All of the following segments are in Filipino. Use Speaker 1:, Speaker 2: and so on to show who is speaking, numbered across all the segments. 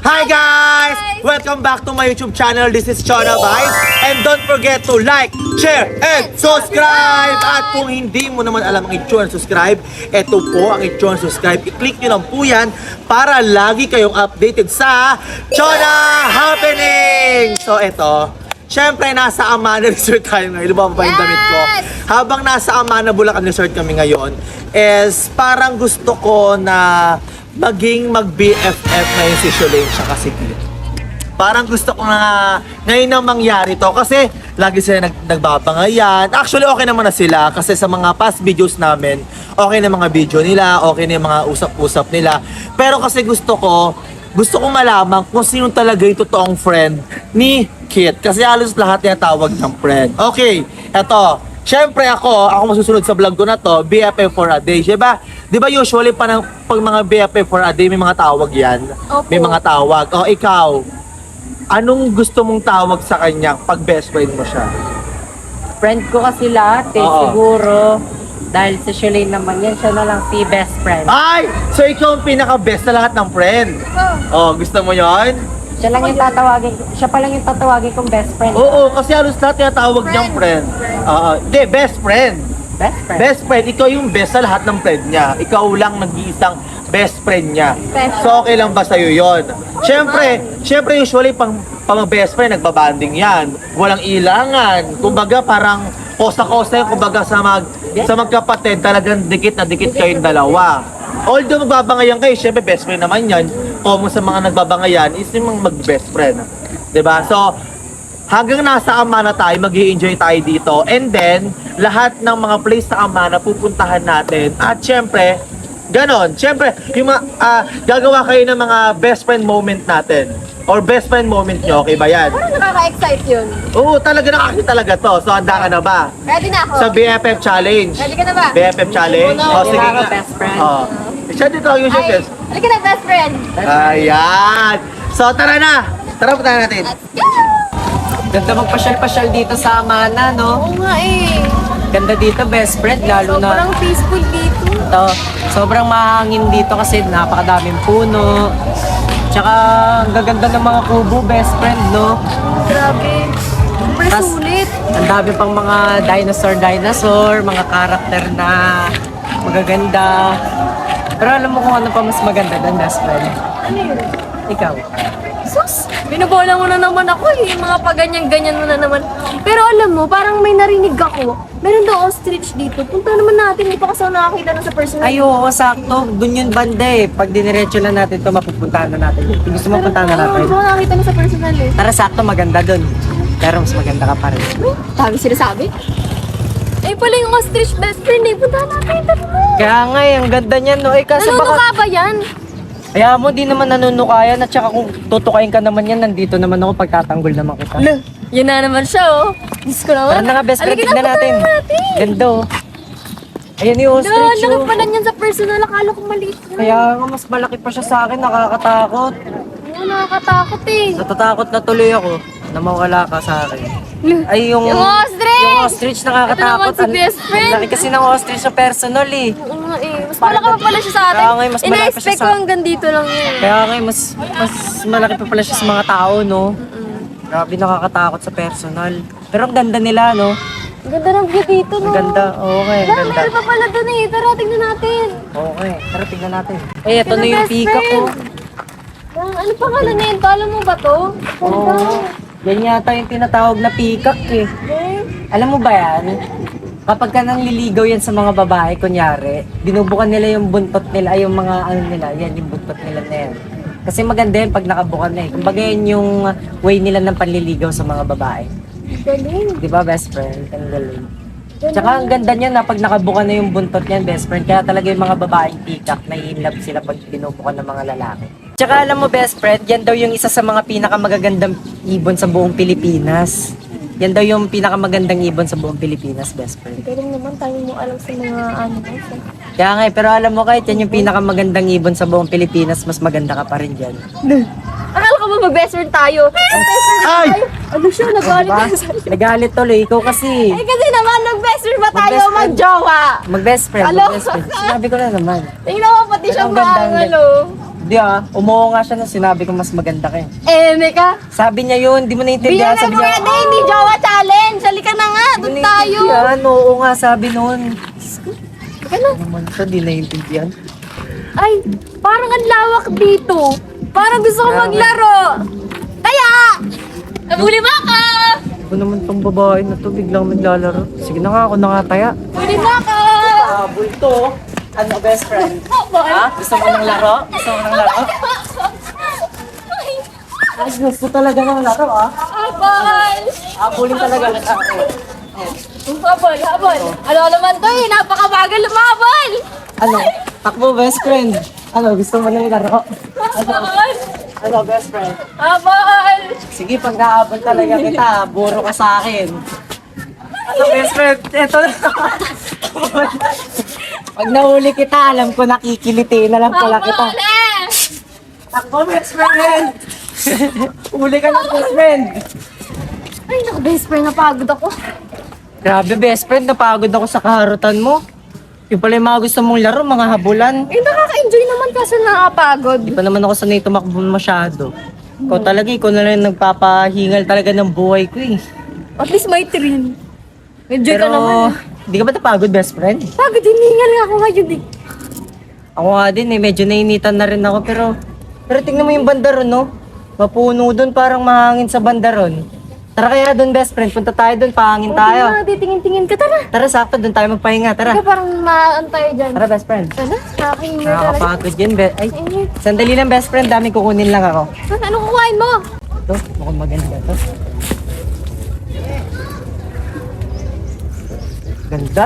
Speaker 1: Hi guys! Welcome back to my YouTube channel. This is Chona Vibes. And don't forget to like, share, and subscribe! At kung hindi mo naman alam ang i-chon subscribe, eto po ang i-chon subscribe. I-click nyo lang po yan para lagi kayong updated sa Chona Happening! So eto, syempre nasa Amana Resort tayo ngayon. Lumababa pa yung damit ko. Habang nasa Amana Bulacan Resort kami ngayon, is parang gusto ko na maging mag-BFF na yung si Sholane siya kasi parang gusto ko na ngayon na mangyari to kasi lagi sila nagbabangayan. Actually okay naman na sila kasi sa mga past videos namin okay na mga video nila, okay na yung mga usap-usap nila. Pero kasi gusto ko malaman kung sino talaga yung totoong friend ni Kit kasi halos lahat niya tawag ng friend. Okay, eto. Siyempre ako masusunod sa vlog ko na to, BFF for a day, diba? Diba usually pag mga BFF for a day, may mga tawag yan?
Speaker 2: Opo.
Speaker 1: May mga tawag. O ikaw, anong gusto mong tawag sa kanya pag best friend mo siya?
Speaker 3: Friend ko kasi lahat eh,
Speaker 1: Oo.
Speaker 3: siguro. Dahil si Sholane naman yan, siya na lang si best friend.
Speaker 1: Ay! So ikaw ang pinaka-best na lahat ng friend? Oh, gusto mo yon?
Speaker 3: Siya lang yung tatawagin, siya pa lang yung tatawagin kong best friend.
Speaker 1: Oo, kasi halos lahat tinatawag niyang friend. Hindi, best friend.
Speaker 3: Best friend.
Speaker 1: Best friend, ikaw yung best sa lahat ng friend niya. Ikaw lang nag-iisang best friend niya. So okay lang ba sa'yo yun? Siyempre usually pang best friend, nagbabanding yan. Walang ilangan. Kumbaga parang kosa-kosa yung kumbaga sa magkapatid, talagang dikit na dikit kayong dalawa. Although magbabangayan kayo, siyempre best friend naman yan. Common sa mga nagbabangayan is yung mag-best friend. 'Di ba? So, hanggang nasa Amana tayo, mag-i-enjoy tayo dito. And then, lahat ng mga place sa Amana pupuntahan natin. At syempre, ganon. Syempre, yung gagawa kayo ng mga best friend moment natin. Or best friend moment nyo, okay ba yan?
Speaker 2: Parang nakaka-excite yun.
Speaker 1: Oo, talaga nakakita talaga to. So, handa ka na ba?
Speaker 2: Ready na ako.
Speaker 1: Sa BFF Challenge.
Speaker 2: Ready ka na ba?
Speaker 1: BFF Challenge?
Speaker 2: Oo,
Speaker 1: O, sige
Speaker 3: Kailangan
Speaker 1: nga.
Speaker 3: best friend.
Speaker 1: Oh. Siya dito yung siya best.
Speaker 2: Halika na, best friend.
Speaker 1: Ayan. So, tara na. Tara, punta natin.
Speaker 2: Let's go!
Speaker 3: Ganda magpasyal-pasyal dito sa Amana, no?
Speaker 2: Oo nga eh.
Speaker 3: Ganda dito, best friend, lalo na.
Speaker 2: Sobrang peaceful dito.
Speaker 3: Ito, sobrang mahangin dito kasi napakadaming puno. Tsaka, ang gaganda ng mga kubo, best friend, no?
Speaker 2: Grabe. Super
Speaker 3: Tas,
Speaker 2: sulit.
Speaker 3: Ang dami pang mga dinosaur, mga karakter na magaganda. Pero alam mo kung ano pa mas maganda doon, best friend?
Speaker 2: Ano yun?
Speaker 3: Ikaw.
Speaker 2: Sus, binubola mo na naman ako eh. Mga paganyan-ganyan mo na naman. Pero alam mo, parang may narinig ako. Meron daw ostrich dito. Punta naman natin. Hindi pa kasi ako nakakita na sa personal.
Speaker 3: Ay, oo, sakto. Doon yung banda eh. Pag diniretso na natin ito, mapupuntahan na natin. Kung gusto mo puntahan na natin.
Speaker 2: Hindi ko nakakita na sa personal eh.
Speaker 3: Tara, sakto, maganda doon. Pero mas maganda ka pa rin.
Speaker 2: Dami sinasabi. Eh pala yung ostrich best friend eh. Punta natin. Tara na.
Speaker 3: Kaya nga eh, ang ganda niyan, no? Eh, kasi
Speaker 2: Nanunuka
Speaker 3: baka...
Speaker 2: ba yan?
Speaker 3: Kaya mo, di naman nanunukayan. At saka kung tutukayin ka naman yan, nandito naman ako pagtatanggol naman kita.
Speaker 2: Yan na naman siya oh. Diyos ko naman.
Speaker 3: Tara na nga, best friend,
Speaker 2: Halika
Speaker 3: tignan
Speaker 2: na,
Speaker 3: natin.
Speaker 2: puntahan natin.
Speaker 3: Ganda, oh. Ayan yung ostrich,
Speaker 2: Laki
Speaker 3: oh.
Speaker 2: pala niyan sa personal. Akala ko maliit na.
Speaker 3: Kaya nga, mas malaki pa siya sa akin, nakakatakot.
Speaker 2: Oo, nakakatakot eh.
Speaker 3: Natatakot na tuloy ako na mawala ka sa akin. Ay, yung
Speaker 2: ostrich!
Speaker 3: Yung ostrich nakakatakot.
Speaker 2: Ito naman si best friend.
Speaker 3: Ang laki kasi ng ostrich sa personal eh.
Speaker 2: Oo nga eh. Mas malaki pa pala siya sa atin.
Speaker 3: Kaya nga, mas malaki pa siya
Speaker 2: Ina-expect
Speaker 3: sa-
Speaker 2: ko hanggang dito lang yun.
Speaker 3: Kaya nga, mas malaki pa pala siya sa mga tao, no? Grabe, nakakatakot sa personal. Pero ang ganda nila, no?
Speaker 2: Ang ganda ng view dito, no?
Speaker 3: Ang ganda, okay, ang
Speaker 2: Wala,
Speaker 3: ganda.
Speaker 2: meron pa pala dun eh. Tara, tingnan natin.
Speaker 3: Okay, tara tingnan natin. Eh, ito
Speaker 2: Yan
Speaker 3: na
Speaker 2: ang
Speaker 3: yung
Speaker 2: best
Speaker 3: peacock ko.
Speaker 2: friend. Ano pangalan na yun? Alam mo ba to?
Speaker 3: Oo. Yan yata yung tinatawag na peacock eh.
Speaker 2: Eh,
Speaker 3: Alam mo ba yan? Kapag ka nangliligaw yan sa mga babae, kunyari, binubukan nila yung buntot nila, ay yung mga ano nila, yan yung buntot nila na yan. Kasi maganda yan pag nakabukan na eh. Kumbaga yan yung way nila ng panliligaw sa mga babae.
Speaker 2: galing.
Speaker 3: Di ba, best friend? Ang galing. Tsaka ang ganda niya na pag nakabukan na yung buntot niyan, best friend. Kaya talaga yung mga babaeng peacock, nai-inlove sila pag binubukan ng mga lalaki. Tsaka alam mo, best friend, yan daw yung isa sa mga pinakamagagandang ibon sa buong Pilipinas. Yan daw yung pinakamagandang ibon sa buong Pilipinas, best friend.
Speaker 2: Galing naman tayo mo alam sa mga animals. Eh.
Speaker 3: Kaya nga, pero alam mo kahit yan yung pinakamagandang ibon sa buong Pilipinas, mas maganda ka pa rin dyan.
Speaker 2: Akala ko ba mag-best friend tayo?
Speaker 1: Ay!
Speaker 2: Ano siya? Nagalit
Speaker 3: Diba?
Speaker 2: na sa
Speaker 3: Nagalit tuloy, ikaw kasi.
Speaker 2: Eh kasi naman, mag-best friend ba tayo?
Speaker 3: Mag-best friend.
Speaker 2: Mag-jowa?
Speaker 3: Mag-best friend,
Speaker 2: Alo.
Speaker 3: mag-best friend. Sinabi ko na naman.
Speaker 2: Tingnan mo, pati
Speaker 3: Pero
Speaker 2: siya
Speaker 3: ang ganda, ang
Speaker 2: maangalo.
Speaker 3: Hindi umuho nga siya na sinabi ko mas maganda ka eh.
Speaker 2: Meka.
Speaker 3: Sabi niya yun, di mo naintindihan.
Speaker 2: Bilang
Speaker 3: Sabi
Speaker 2: mo
Speaker 3: niya,
Speaker 2: yan, hindi jowa challenge. Halika na nga,
Speaker 3: "Di mo
Speaker 2: doon tayo.
Speaker 3: naintindihan." Oo nga, sabi nun.
Speaker 2: Halika na.
Speaker 3: Ano naman siya, di naintindihan.
Speaker 2: Ay, parang ang lawak dito. Parang gusto ko
Speaker 3: Kaya nga.
Speaker 2: maglaro. Kaya, nabuli mo ako.
Speaker 3: Ako naman tong babae na to, biglang naglalaro. Sige na nga, ako nakataya.
Speaker 2: Nabuli mo ako.
Speaker 3: Bulto. Ano, best friend? Gusto mo ng laro? Gusto mo ng laro? Ay, gusto talaga ng laro
Speaker 2: Habol.
Speaker 3: Abulin talaga ng ako.
Speaker 2: Habol, habol. Ano naman to eh, napakabagal lumabol.
Speaker 3: Ano? Takbo, best friend. Ano, gusto mo ng laro?
Speaker 2: Habol.
Speaker 3: Ano, best friend?
Speaker 2: Habol.
Speaker 3: Sige, pag naabot talaga kita, buro ka sa akin. Ano, best friend? Eto na. Pag nahuli kita, alam ko nakikiliti na lang pala kita.
Speaker 2: Habol eh.
Speaker 3: Takbo, best friend! Uli ka ng best friend!
Speaker 2: Ay, naku, best friend, napagod ako.
Speaker 3: Grabe, best friend, napagod ako sa kaharutan mo. Yung pala yung mga gusto mong laro, mga habulan.
Speaker 2: Eh, nakaka-enjoy naman kasi nakapagod.
Speaker 3: Di pa naman ako sanay tumakbo masyado. Ikaw na lang yung nagpapahingal talaga ng buhay ko eh.
Speaker 2: At least may thrill. Enjoy
Speaker 3: Pero,
Speaker 2: ka naman.
Speaker 3: di ka ba napagod, best friend?
Speaker 2: Pagod, hiningal nga ako ngayon eh.
Speaker 3: Ako nga din eh, medyo nainitan na rin ako pero tingnan mo yung bandaron, no? Mapuno doon, parang mahangin sa bandaron. Tara kaya doon, best friend, punta tayo doon, pahangin tayo.
Speaker 2: Tingnan natin, tingin-tingin ka, tara.
Speaker 3: Tara, sakto, doon tayo magpahinga, tara.
Speaker 2: Ikaw parang maantay dyan.
Speaker 3: Tara, best friend.
Speaker 2: Tara, nakakinga talaga.
Speaker 3: Nakakapagod yun, ay,
Speaker 2: Eh,
Speaker 3: sandali lang, best friend, dami kukunin lang ako.
Speaker 2: ano kukuhain mo?
Speaker 3: Ito, mukhang maganda to. Ganda.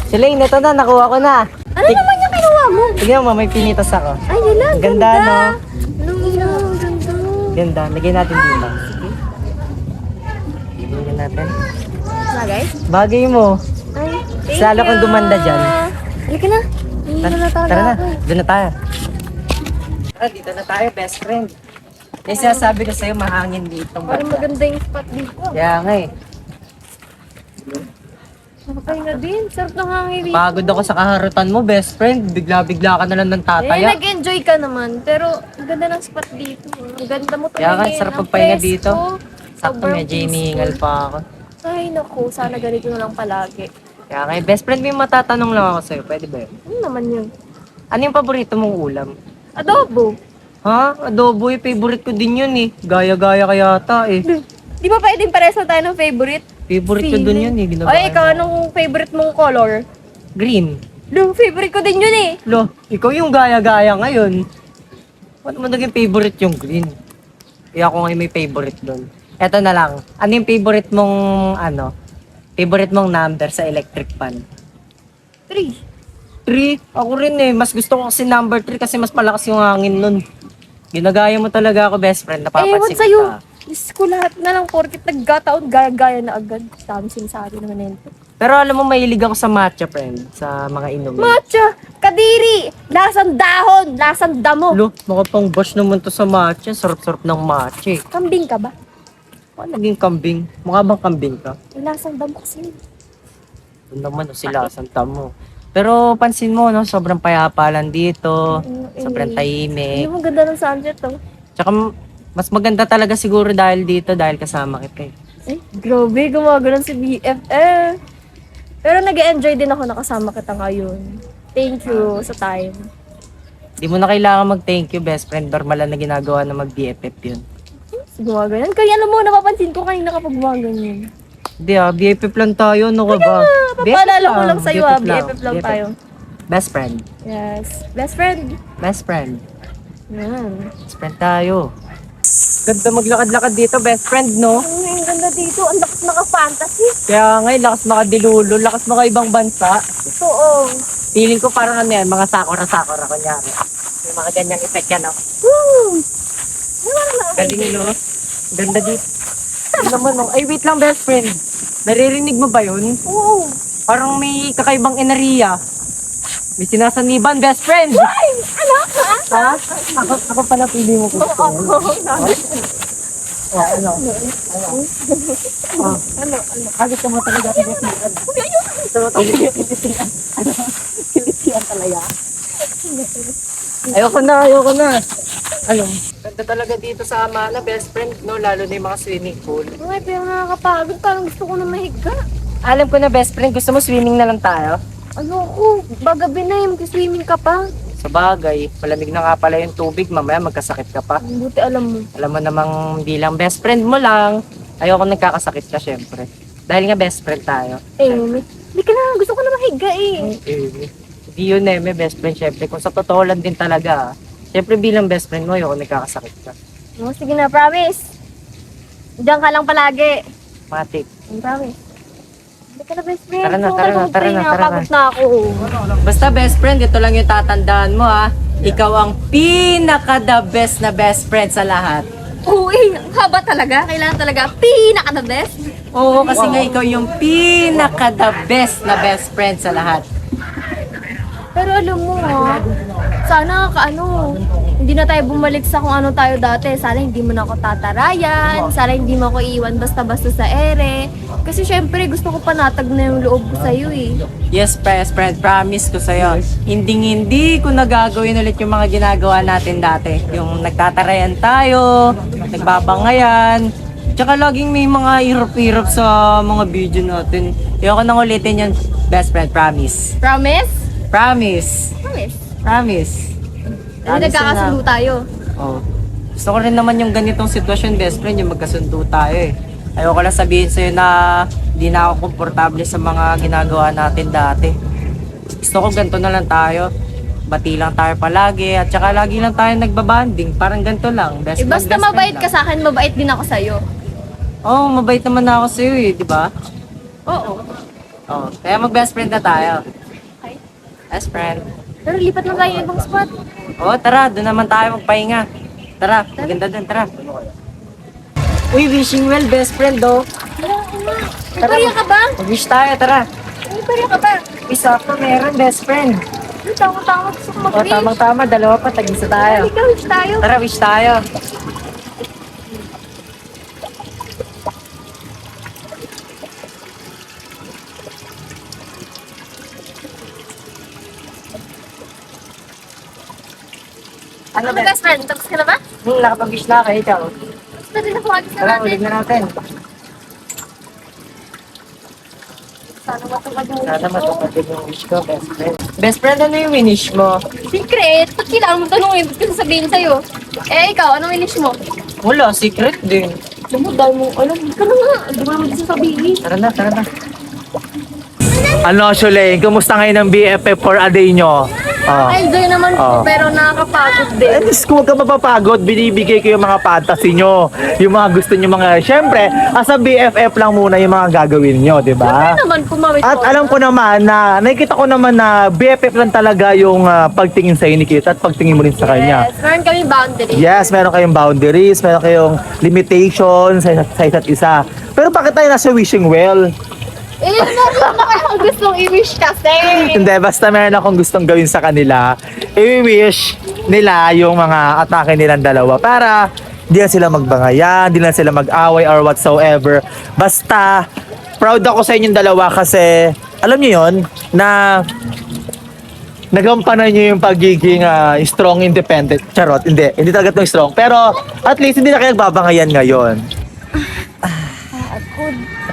Speaker 3: Si Lane, ito na, nakuha ko na.
Speaker 2: Ano naman yung kinuha mo?
Speaker 3: Tignan mo, may pinitas ako.
Speaker 2: Ay, yun lang,
Speaker 3: Ganda, no?
Speaker 2: Ganda, ganda.
Speaker 3: Ganda, lagay natin dito. Lagyan natin.
Speaker 2: Bagay?
Speaker 3: Bagay mo.
Speaker 2: Ay, thank
Speaker 3: Lalo kang
Speaker 2: you.
Speaker 3: dumanda dyan.
Speaker 2: Halika na. Hindi na talaga
Speaker 3: Tara na,
Speaker 2: ako eh.
Speaker 3: doon na tayo. Tara, dito na tayo, best friend. Yung sinasabi ko sa'yo, mahangin dito.
Speaker 2: Parang maganda yung spot dito.
Speaker 3: Kaya nga eh.
Speaker 2: Nakakain na din. Sarap ng hangin dito.
Speaker 3: Pagod ako sa kaharutan mo, best friend. Bigla-bigla ka na lang ng
Speaker 2: Eh,
Speaker 3: tataya.
Speaker 2: nag-enjoy ka naman. Pero, ang ganda ng spot dito. Ang ganda mo
Speaker 3: Kaya nga,
Speaker 2: tumingin.
Speaker 3: sarap
Speaker 2: Ang
Speaker 3: magpahinga
Speaker 2: peaceful.
Speaker 3: dito. Sakto,
Speaker 2: Sobrang
Speaker 3: medyo
Speaker 2: peaceful.
Speaker 3: inihingal pa ako.
Speaker 2: Ay, naku. Sana ganito na lang palagi.
Speaker 3: Kaya nga, best friend, may matatanong lang ako sa'yo. Pwede ba yun?
Speaker 2: Ano naman yun?
Speaker 3: Ano yung paborito mong ulam?
Speaker 2: Adobo.
Speaker 3: Ha? Adobo, eh. Favorite ko din yun eh. Gaya-gaya kaya ata eh.
Speaker 2: Di ba pwedeng pares na tayo ng favorite?
Speaker 3: Favorite ko dun yun eh. Ginagawa
Speaker 2: Ay, ikaw, anong favorite mong color?
Speaker 3: Green.
Speaker 2: Lo, favorite ko din yun eh.
Speaker 3: Lo, ikaw yung gaya-gaya ngayon. Ba't mo naging favorite yung green? Eh ako nga yung may favorite doon. Eto na lang. Ano yung favorite mong, favorite mong number sa electric fan?
Speaker 2: 3.
Speaker 3: 3? Ako rin eh. Mas gusto ko kasi number 3 kasi mas malakas yung hangin nun. Ginagaya mo talaga ako, best friend.
Speaker 2: Ewan
Speaker 3: Napapansin
Speaker 2: sa'yo.
Speaker 3: kita.
Speaker 2: Diyos ko lahat na lang porkit nagkataon, gaya-gaya na agad. Dami sinasabi naman nito.
Speaker 3: Pero alam mo, mahilig ako sa matcha, friend. Sa mga inumin.
Speaker 2: Matcha! Kadiri! Lasang dahon! Lasang damo!
Speaker 3: Lo, makapang bash naman to sa matcha. Sarap-sarap ng matcha eh.
Speaker 2: Kambing ka ba?
Speaker 3: Paano naging kambing? Mukha bang kambing ka?
Speaker 2: Lasang damo kasi.
Speaker 3: Doon naman o sila, santa mo. Pero pansin mo, no, sobrang payapa lang dito. Sobrang
Speaker 2: Hindi
Speaker 3: tahimik.
Speaker 2: mo ganda ng sunset to.
Speaker 3: Tsaka mas maganda talaga siguro dahil dito, dahil kasama kita eh.
Speaker 2: Eh, grabe, gumagano'n si BFF. Pero nag-enjoy din ako nakasama kita ngayon. Thank you sa time.
Speaker 3: Di mo na kailangan mag-thank you, best friend. Normal lang na ginagawa na mag-BFF yun.
Speaker 2: Gumagano'n. Kaya alam mo, napapansin ko kanina kapag gumagano'n.
Speaker 3: Hindi BFF lang tayo, ano ka ba?
Speaker 2: Papaalala ko lang sa'yo BFF lang
Speaker 3: BFF.
Speaker 2: tayo.
Speaker 3: Best friend.
Speaker 2: Yes. Best friend.
Speaker 3: Best friend.
Speaker 2: Yan.
Speaker 3: Best friend tayo. Ganda maglakad-lakad dito, best friend, no?
Speaker 2: Ang ganda dito. Ang lakas naka-fantasy.
Speaker 3: Kaya nga, lakas makadilulo, lakas maka ibang bansa.
Speaker 2: Totoo.
Speaker 3: Feeling ko parang ano yan, mga sakura-sakura, kunyari. May mga ganyang effect yan, no?
Speaker 2: Woo! Wala na.
Speaker 3: Galing, no? Ganda dito. Ano naman, no? Ay, wait lang, best friend. Naririnig mo ba yun?
Speaker 2: Oo.
Speaker 3: Parang may kakaibang enerhiya. May sinasaniban, best friend!
Speaker 2: Ay! Anak ka?
Speaker 3: Ha? Ako pala pili mo ko.
Speaker 2: Ako.
Speaker 3: Ano?
Speaker 2: Ano?
Speaker 3: Kahit ka mo talaga kinitian. Ito mo talaga kinitian. Kinitian talaga. Ayoko na. Ano? Ganda talaga dito sa Amana, best friend, no? Lalo na yung mga swimming pool.
Speaker 2: Ay, pero nakakapagod. Parang gusto ko na mahiga.
Speaker 3: Alam ko na, best friend, gusto mo swimming na lang tayo?
Speaker 2: Ayoko. Bagabi na yung swimming ka pa.
Speaker 3: Sa bagay, malamig na nga pala yung tubig, mamaya magkasakit ka pa.
Speaker 2: Buti alam mo.
Speaker 3: Alam mo namang bilang best friend mo lang, ayoko nagkakasakit ka syempre. Dahil nga best friend tayo.
Speaker 2: Hindi ka na. Gusto ko na mahiga eh.
Speaker 3: Hindi yun best friend syempre. Kung sa totoo lang din talaga, syempre bilang best friend mo, ayoko nagkakasakit ka.
Speaker 2: Oh, sige na, promise. Diyan ka lang palagi.
Speaker 3: Matik.
Speaker 2: Promise. Hindi ka na best friend.
Speaker 3: Tara na,
Speaker 2: Gusto ko
Speaker 3: tara na, tara na, tara na.
Speaker 2: Pagod na ako.
Speaker 3: Basta best friend, ito lang yung tatandaan mo ha. Ikaw ang pinaka-the best na best friend sa lahat.
Speaker 2: Uy, haba talaga. Kailangan talaga pinaka-the best.
Speaker 3: Oo, kasi nga ikaw yung pinaka-the best na best friend sa lahat.
Speaker 2: Pero alam mo sana hindi na tayo bumalik sa kung ano tayo dati. Sana hindi mo na ako tatarayan. Sana hindi mo ako iiwan basta-basta sa ere. Kasi syempre gusto ko panatag na yung loob ko sa'yo eh.
Speaker 3: Yes, best friend, promise ko sa'yo. Hindi ko nagagawin ulit yung mga ginagawa natin dati. Yung nagtatarayan tayo, nagbabangayan. Tsaka laging may mga hirap-hirap sa mga video natin. Ayoko nang ulitin yan, best friend, promise.
Speaker 2: Promise?
Speaker 3: Promise.
Speaker 2: Promise.
Speaker 3: Promise.
Speaker 2: Hindi nagkakasundo tayo.
Speaker 3: Oh. Gusto ko rin naman yung ganitong sitwasyon, best friend, yung magkasundo tayo eh. Ayoko lang sabihin sa'yo na di na ako komportable sa mga ginagawa natin dati. Gusto ko ganito na lang tayo. Bati lang tayo palagi at saka lagi lang tayo nagbabanding. Parang ganito lang. Best friend,
Speaker 2: Basta
Speaker 3: best friend
Speaker 2: mabait
Speaker 3: lang.
Speaker 2: ka sa akin, mabait din ako sa'yo.
Speaker 3: Oo, mabait naman na ako sa'yo eh, di ba?
Speaker 2: Oo.
Speaker 3: Oo, kaya mag-best friend na tayo.
Speaker 2: Okay.
Speaker 3: Best friend.
Speaker 2: Pero lipat na tayo ibang spot.
Speaker 3: Oo, tara, doon naman tayo magpahinga. Tara, maganda doon, tara. Uy, wishing well, best friend, do.
Speaker 2: May pariya ka ba?
Speaker 3: Mag-wish tayo, tara.
Speaker 2: May pariya ka ba?
Speaker 3: Isa pa meron, best friend.
Speaker 2: Ay, tama-tama. Gusto ko
Speaker 3: O,
Speaker 2: mag-wish.
Speaker 3: tamang-tama, dalawa pa, tag-isa tayo.
Speaker 2: Halika, wish tayo.
Speaker 3: Tara, wish tayo.
Speaker 2: Ano ba, best friend? Tapos ka na ba?
Speaker 3: Nakapag-wish na kayo, ikaw.
Speaker 2: Tapos na din ako. Agis na
Speaker 3: Tara,
Speaker 2: natin.
Speaker 3: ulit na natin.
Speaker 2: Sana matupad yung
Speaker 3: Sana
Speaker 2: wish ko.
Speaker 3: matupad din yung wish ko, best friend. Best friend, ano yung winish mo?
Speaker 2: Secret? Ba't kailangan mo tanongin? Ba't ko sasabihin sa'yo? Eh, ikaw, anong wish mo?
Speaker 3: Wala, secret din.
Speaker 2: Alam mo, dahil mo, alam mo, ka na nga. Hindi mo naman sasabihin.
Speaker 3: Tara na, tara na.
Speaker 1: Ano, Shuleng? Kumusta ngayon ang BFF for a day nyo?
Speaker 2: Enjoy naman
Speaker 1: Oh.
Speaker 2: po, pero nakakapagod
Speaker 1: Eh,
Speaker 2: din.
Speaker 1: Diyos ko, huwag ka mapapagod. Binibigay ko yung mga fantasy nyo. Yung mga gusto nyo mga... Siyempre, as a BFF lang muna yung mga gagawin nyo, di ba?
Speaker 2: Ano naman, kumawit
Speaker 1: At alam ko naman na, nakikita ko naman na BFF lang talaga yung pagtingin sa ni Kita at pagtingin mo rin sa kanya.
Speaker 2: Yes, meron kami boundary.
Speaker 1: Yes, meron kayong boundaries, meron kayong limitations sa isa't isa. Pero bakit tayo nasa wishing well?
Speaker 2: Eh, meron na kayong gustong i-wish kasi.
Speaker 1: Hindi, basta meron akong gustong gawin sa kanila. I-wish nila yung mga atake nilang dalawa para di na sila magbangayan, di na sila mag-away or whatsoever. Basta, proud ako sa inyong dalawa kasi, alam niyo yon na nagampanan niyo yung pagiging strong, independent. Charot, hindi talaga itong strong. Pero, at least hindi na kayo nagbabangayan ngayon.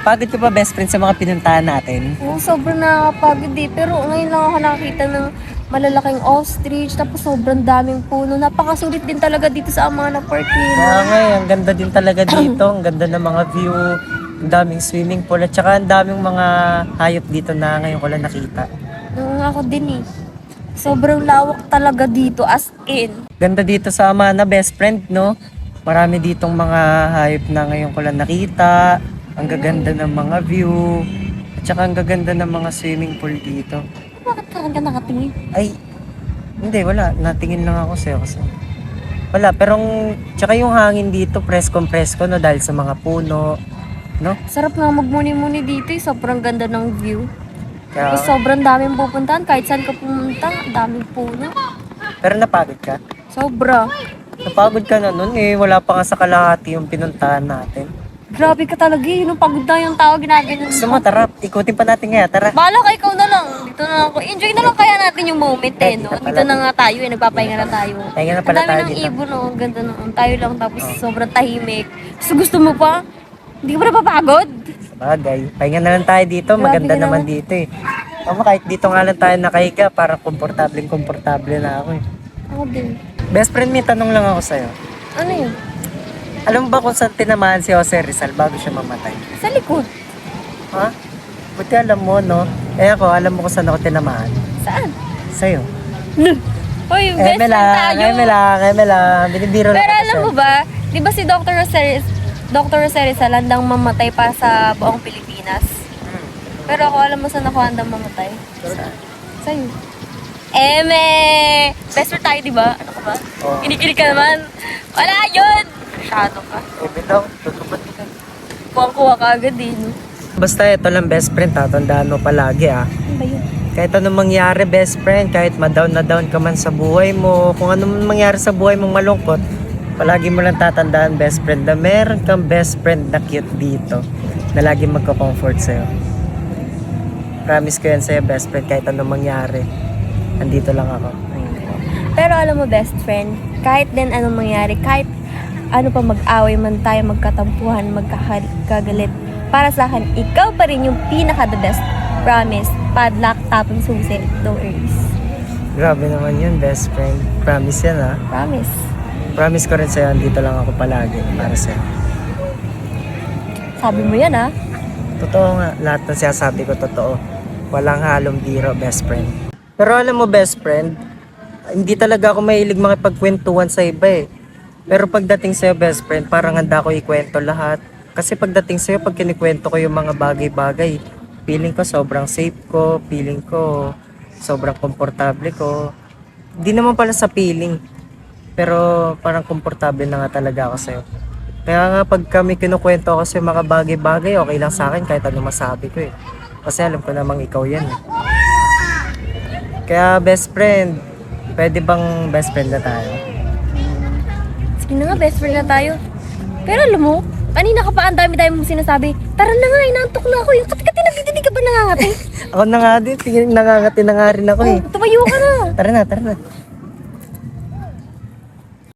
Speaker 3: Napagod ka pa, best friend, sa mga pinuntahan natin?
Speaker 2: Oo, sobrang nakakapagod eh. Pero ngayon lang ako nakakita ng malalaking ostrich, tapos sobrang daming puno. Napakasulit din talaga dito sa Amana Park.
Speaker 3: Kaya nga, ang ganda din talaga dito. Ang ganda ng mga view, ang daming swimming pool, at saka ang daming mga hayop dito na ngayon ko lang nakita.
Speaker 2: Oo, ako din eh. Sobrang lawak talaga dito, as in.
Speaker 3: Ganda dito sa Amana, best friend, no? Marami ditong mga hayop na ngayon ko lang nakita. Ang gaganda ng mga view, at saka ang gaganda ng mga swimming pool dito.
Speaker 2: Bakit ka nakatingin?
Speaker 3: Ay, hindi, wala. Natingin lang ako sa'yo kasi. Wala, pero tsaka yung hangin dito, presko-presko, no? Dahil sa mga puno, no?
Speaker 2: Sarap nga magmuni-muni dito eh. Sobrang ganda ng view.
Speaker 3: Kaya,
Speaker 2: Tapos sobrang daming pupuntahan. Kahit saan ka pumunta, daming puno.
Speaker 3: pero napagod ka?
Speaker 2: Sobra.
Speaker 3: Napagod ka na nun eh. Wala pa nga sa kalahati yung pinuntahan natin.
Speaker 2: Grabe ka talaga eh. Nung pagod na yung tao, ginaganyan.
Speaker 3: Gusto mo, tara, ikutin pa natin kaya, tara.
Speaker 2: Bahala ka, ikaw na lang. Dito na ako. Enjoy na lang kaya natin yung moment eh, no? Dito na nga tayo eh, nagpapahinga na tayo.
Speaker 3: Pahinga na
Speaker 2: Ang
Speaker 3: pala
Speaker 2: dami
Speaker 3: tayo
Speaker 2: ng
Speaker 3: dito.
Speaker 2: ibon, no? Ang ganda noon. Tayo lang, tapos sobrang tahimik. Gusto mo pa? Hindi ka pa napapagod?
Speaker 3: Bagay. Pahinga na lang tayo dito.
Speaker 2: Grabe
Speaker 3: Maganda
Speaker 2: ka
Speaker 3: naman
Speaker 2: naman.
Speaker 3: dito eh. Tama, kahit dito nga lang tayo nakahiga, parang komportable na ako eh.
Speaker 2: Ako din.
Speaker 3: Best friend, may tanong lang ako sa'yo.
Speaker 2: Ano yun?
Speaker 3: Alam mo ba kung saan tinamaan si Jose Rizal bago siya mamatay?
Speaker 2: Sa likod.
Speaker 3: Ha? Buti alam mo, no? Eh ako, alam mo kung saan ako tinamaan?
Speaker 2: Saan?
Speaker 3: Sa'yo.
Speaker 2: Uy, best friend tayo.
Speaker 3: Eme lang. Binibiro lang
Speaker 2: Pero
Speaker 3: ako
Speaker 2: alam
Speaker 3: sa'yo.
Speaker 2: mo ba, di ba si Dr. Jose Rizal handang mamatay para sa buong Pilipinas? Pero ako alam mo saan ako handang mamatay?
Speaker 3: Saan?
Speaker 2: Sa'yo. Eme! Best friend tayo, di ba? Ano ka ba?
Speaker 3: Oo.
Speaker 2: Kinikilig ka naman. Wala yun! Masyado ka.
Speaker 3: Eme lang. Tutupad ka.
Speaker 2: Kuwang-kuwa ka agad eh, no?
Speaker 3: Basta ito lang best friend, tatandaan mo palagi ah.
Speaker 2: Ano ba yun?
Speaker 3: Kahit anong mangyari best friend, kahit ma-down na down ka man sa buhay mo, kung anong mangyari sa buhay mong malungkot, palagi mo lang tatandaan best friend na meron kang best friend na cute dito na lagi magko-comfort sa'yo. Promise ko yan sa'yo best friend, kahit anong mangyari, andito lang ako.
Speaker 2: Pero alam mo, best friend, kahit din anong mangyari, kahit ano pa mag-away man tayo, magkatampuhan, magkagalit, para sa akin, ikaw pa rin yung pinaka-the best. Promise, padlock, tapon susi, no worries.
Speaker 3: Grabe naman yun best friend. Promise yan ha.
Speaker 2: Promise.
Speaker 3: Promise ko rin sa'yo, andito lang ako palagi para sa'yo.
Speaker 2: Sabi mo yan, ha?
Speaker 3: Totoo nga, lahat ng sinasabi ko totoo. Walang halong biro, best friend. Pero alam mo, best friend, hindi talaga ako mahilig makipagkwentuhan sa iba eh. Pero pagdating sa'yo, best friend, parang handa ko ikwento lahat. Kasi pagdating sa'yo, pag kinikwento ko yung mga bagay-bagay, feeling ko sobrang safe ko, feeling ko sobrang komportable ko. Di naman pala sa feeling, pero parang komportable na nga talaga ako sa'yo. Kaya nga pag kami kinukwento ako sa mga bagay-bagay, okay lang sa akin kahit ano masabi ko eh. Kasi alam ko namang ikaw yan eh. Kaya best friend, pwede bang best friend na tayo?
Speaker 2: Sige na nga, best friend na tayo. Pero alam mo, kanina ka pa ang dami-dami mong sinasabi, tara na nga, inantok na ako. Yung kati-kati nagtitig ka ba nangangati?
Speaker 3: Ako na nga din, tingin nangangati na nga rin ako eh.
Speaker 2: Oh, tumayo ka na.
Speaker 3: Tara na, tara na.